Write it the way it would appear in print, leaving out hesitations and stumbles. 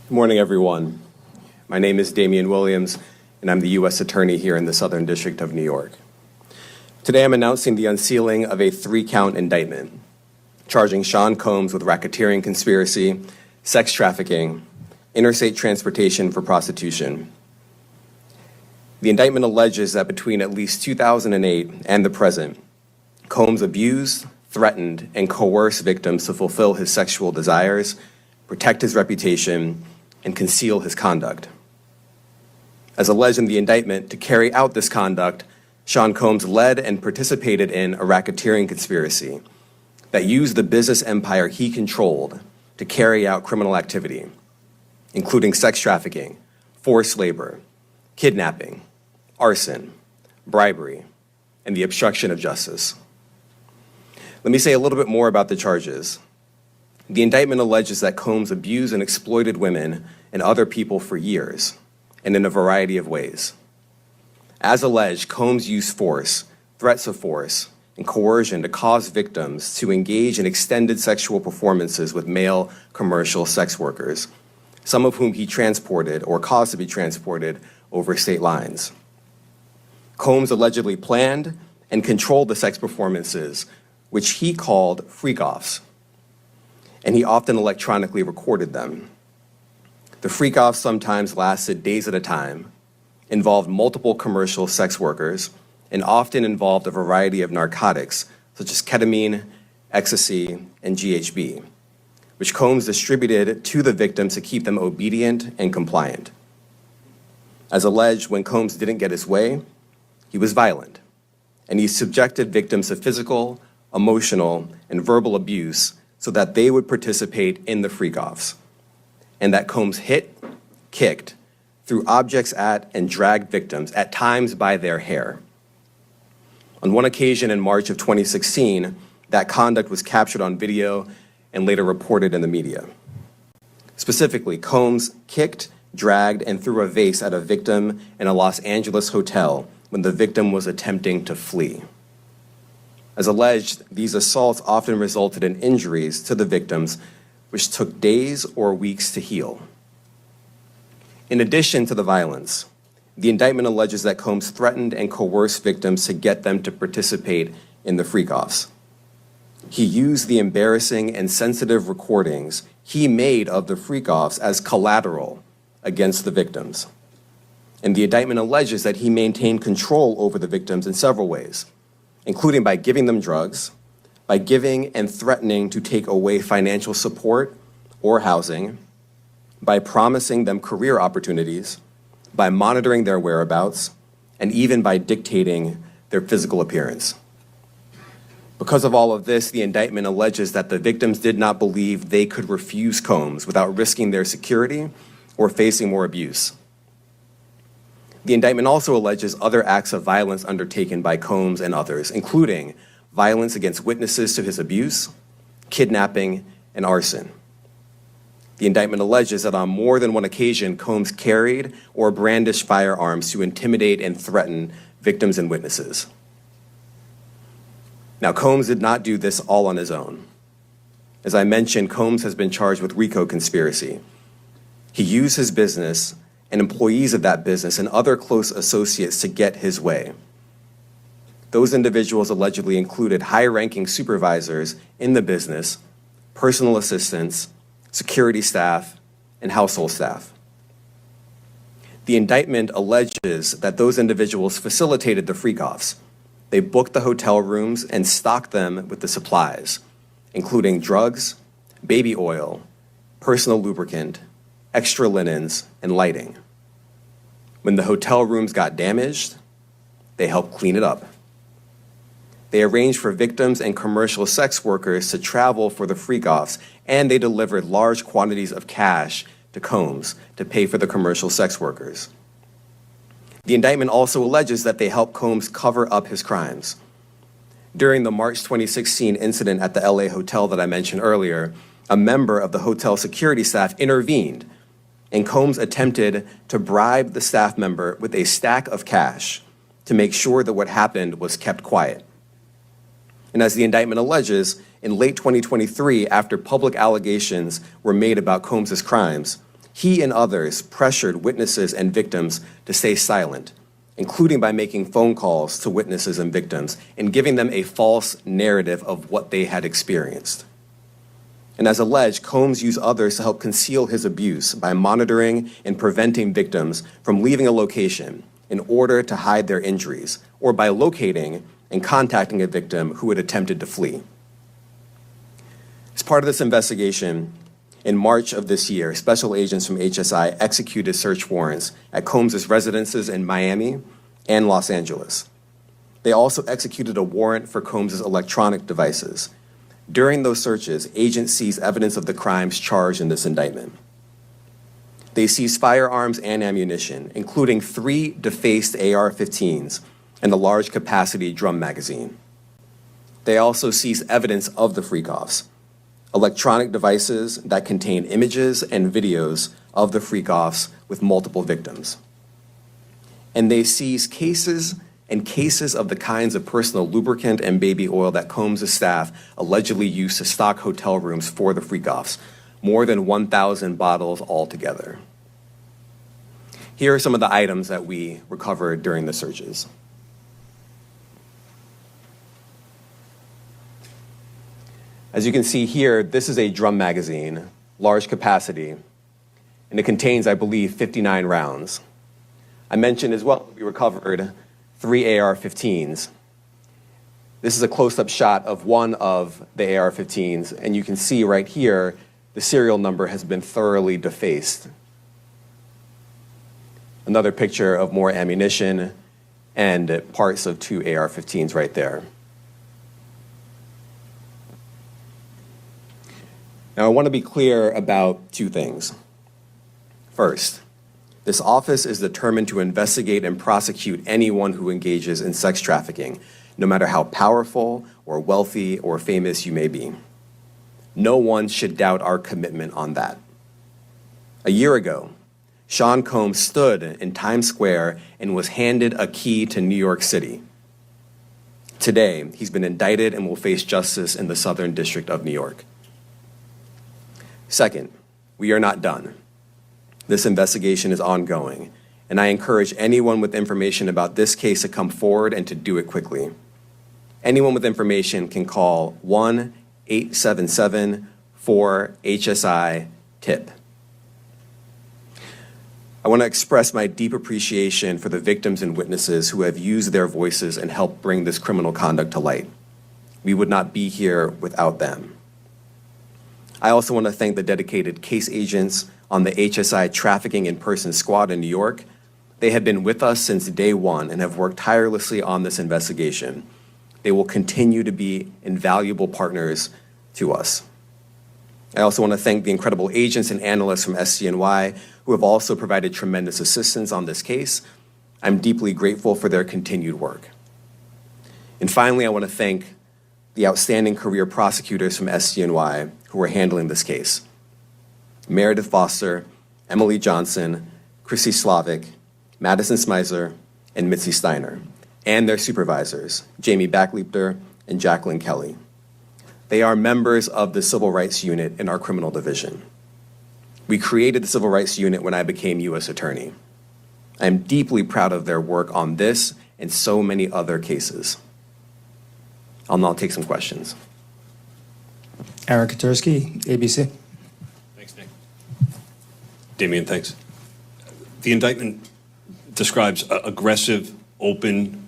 Good morning, everyone. My name is Damian Williams, and I'm the U.S. Attorney here in the Southern District of New York. Today, I'm announcing the unsealing of a 3-count indictment, charging Sean Combs with racketeering conspiracy, sex trafficking, interstate transportation for prostitution. The indictment alleges that between at least 2008 and the present, Combs abused, threatened, and coerced victims to fulfill his sexual desires, protect his reputation, and conceal his conduct. As alleged in the indictment, to carry out this conduct, Sean Combs led and participated in a racketeering conspiracy that used the business empire he controlled to carry out criminal activity, including sex trafficking, forced labor, kidnapping, arson, bribery, and the obstruction of justice. Let me say a little bit more about the charges. The indictment alleges that Combs abused and exploited women and other people for years, and in a variety of ways. As alleged, Combs used force, threats of force, and coercion to cause victims to engage in extended sexual performances with male commercial sex workers, some of whom he transported or caused to be transported over state lines. Combs allegedly planned and controlled the sex performances, which he called freak-offs, and he often electronically recorded them. The freak-offs sometimes lasted days at a time, involved multiple commercial sex workers, and often involved a variety of narcotics, such as ketamine, ecstasy, and GHB, which Combs distributed to the victims to keep them obedient and compliant. As alleged, when Combs didn't get his way, he was violent, and he subjected victims to physical, emotional, and verbal abuse so that they would participate in the freak-offs, and that Combs hit, kicked, threw objects at, and dragged victims, at times by their hair. On one occasion in March of 2016, that conduct was captured on video and later reported in the media. Specifically, Combs kicked, dragged, and threw a vase at a victim in a Los Angeles hotel when the victim was attempting to flee. As alleged, these assaults often resulted in injuries to the victims, which took days or weeks to heal. In addition to the violence, the indictment alleges that Combs threatened and coerced victims to get them to participate in the freak-offs. He used the embarrassing and sensitive recordings he made of the freak-offs as collateral against the victims. And the indictment alleges that he maintained control over the victims in several ways, including by giving them drugs, by giving and threatening to take away financial support or housing, by promising them career opportunities, by monitoring their whereabouts, and even by dictating their physical appearance. Because of all of this, the indictment alleges that the victims did not believe they could refuse Combs without risking their security or facing more abuse. The indictment also alleges other acts of violence undertaken by Combs and others, including violence against witnesses to his abuse, kidnapping, and arson. The indictment alleges that on more than one occasion, Combs carried or brandished firearms to intimidate and threaten victims and witnesses. Now, Combs did not do this all on his own. As I mentioned, Combs has been charged with RICO conspiracy. He used his business and employees of that business and other close associates to get his way. Those individuals allegedly included high-ranking supervisors in the business, personal assistants, security staff, and household staff. The indictment alleges that those individuals facilitated the freak-offs. They booked the hotel rooms and stocked them with the supplies, including drugs, baby oil, personal lubricant, extra linens, and lighting. When the hotel rooms got damaged, they helped clean it up. They arranged for victims and commercial sex workers to travel for the freak-offs, and they delivered large quantities of cash to Combs to pay for the commercial sex workers. The indictment also alleges that they helped Combs cover up his crimes. During the March 2016 incident at the LA hotel that I mentioned earlier, a member of the hotel security staff intervened, and Combs attempted to bribe the staff member with a stack of cash to make sure that what happened was kept quiet. And as the indictment alleges, in late 2023, after public allegations were made about Combs' crimes, He and others pressured witnesses and victims to stay silent, including by making phone calls to witnesses and victims and giving them a false narrative of what they had experienced. And as alleged, Combs used others to help conceal his abuse by monitoring and preventing victims from leaving a location in order to hide their injuries, or by locating and contacting a victim who had attempted to flee. As part of this investigation, in March of this year, special agents from HSI executed search warrants at Combs' residences in Miami and Los Angeles. They also executed a warrant for Combs' electronic devices. During those searches, agents seized evidence of the crimes charged in this indictment. They seized firearms and ammunition, including 3 defaced AR-15s and a large capacity drum magazine. They also seized evidence of the freak-offs, electronic devices that contain images and videos of the freak-offs with multiple victims. And they seized cases and cases of the kinds of personal lubricant and baby oil that Combs' staff allegedly used to stock hotel rooms for the freak-offs, more than 1,000 bottles altogether. Here are some of the items that we recovered during the searches. As you can see here, this is a drum magazine, large capacity, and it contains, I believe, 59 rounds. I mentioned as well that we recovered 3 AR-15s. This is a close-up shot of one of the AR-15s, and you can see right here, the serial number has been thoroughly defaced. Another picture of more ammunition and parts of 2 AR-15s right there. Now, I want to be clear about 2 things. First, this office is determined to investigate and prosecute anyone who engages in sex trafficking, no matter how powerful or wealthy or famous you may be. No one should doubt our commitment on that. A year ago, Sean Combs stood in Times Square and was handed a key to New York City. Today, he's been indicted and will face justice in the Southern District of New York. Second, we are not done. This investigation is ongoing, and I encourage anyone with information about this case to come forward and to do it quickly. Anyone with information can call 1-877-4HSI-TIP. I want to express my deep appreciation for the victims and witnesses who have used their voices and helped bring this criminal conduct to light. We would not be here without them. I also want to thank the dedicated case agents on the HSI Trafficking in Person Squad in New York. They have been with us since day one and have worked tirelessly on this investigation. They will continue to be invaluable partners to us. I also want to thank the incredible agents and analysts from SCNY who have also provided tremendous assistance on this case. I'm deeply grateful for their continued work. And finally, I want to thank the outstanding career prosecutors from SCNY who are handling this case. Meredith Foster, Emily Johnson, Chrissy Slavic, Madison Smizer, and Mitzi Steiner, and their supervisors, Jamie Backleapter and Jacqueline Kelly. They are members of the Civil Rights Unit in our criminal division. We created the Civil Rights Unit when I became U.S. Attorney. I am deeply proud of their work on this and so many other cases. I'll now take some questions. Aaron Katursky, ABC. Thanks, Nick. Damian, thanks. The indictment describes aggressive, open